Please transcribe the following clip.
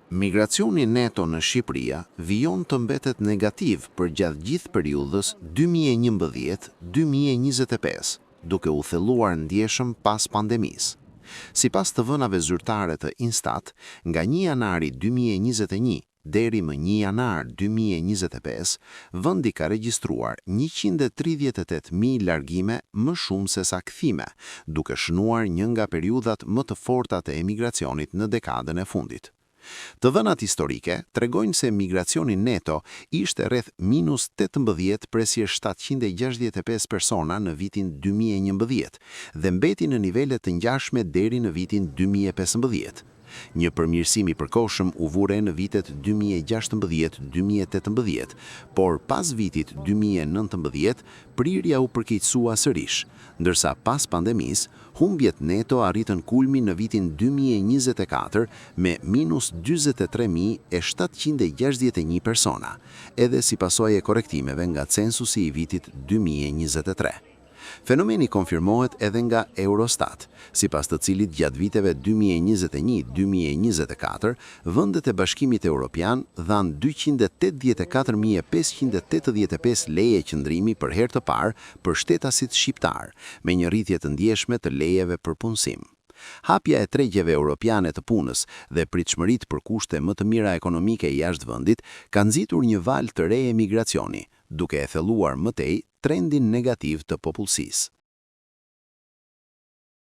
Migracioni neto në Shqipëria vijon të mbetet negativ për gjatë gjithë periudhës 2011-2025, duke u thelluar ndjeshëm pas pandemisë. Sipas të vënave zyrtare të Instat, nga 1 janari 2021 deri më 1 janar 2025, vendi ka regjistruar 138.000 largime më shumë se sa kthime, duke shënuar një nga periudhat më të forta të emigracionit në dekadën e fundit. Të dhënat historike tregojnë se migracioni neto ishte rreth -18 presje 765 persona në vitin 2011 dhe mbeti në nivele të ngjashme deri në vitin 2015. Një përmirësim i përkohshëm u vure në vitet 2016-2018, por pas vitit 2019 prirja u përkeqësua sërish, ndërsa pas pandemisë humbjet neto arritën kulmin në vitin 2024 me -43.761 persona, edhe si pasojë e korektimeve nga censusi i vitit 2023. Fenomeni konfirmohet edhe nga Eurostat, sipas të cilit gjatë viteve 2021-2024, vendet e Bashkimit Evropian dhanë 284.585 leje qëndrimi për herë të parë për shtetasit shqiptar, me një rritje të ndjeshme të lejeve për punësim. Hapja e tregjeve europiane të punës dhe pritshmëritë për kushte më të mira ekonomike jashtë vendit kanë nxitur një val të re emigracioni, duke e thelluar më tej trendin negativ të popullsisë.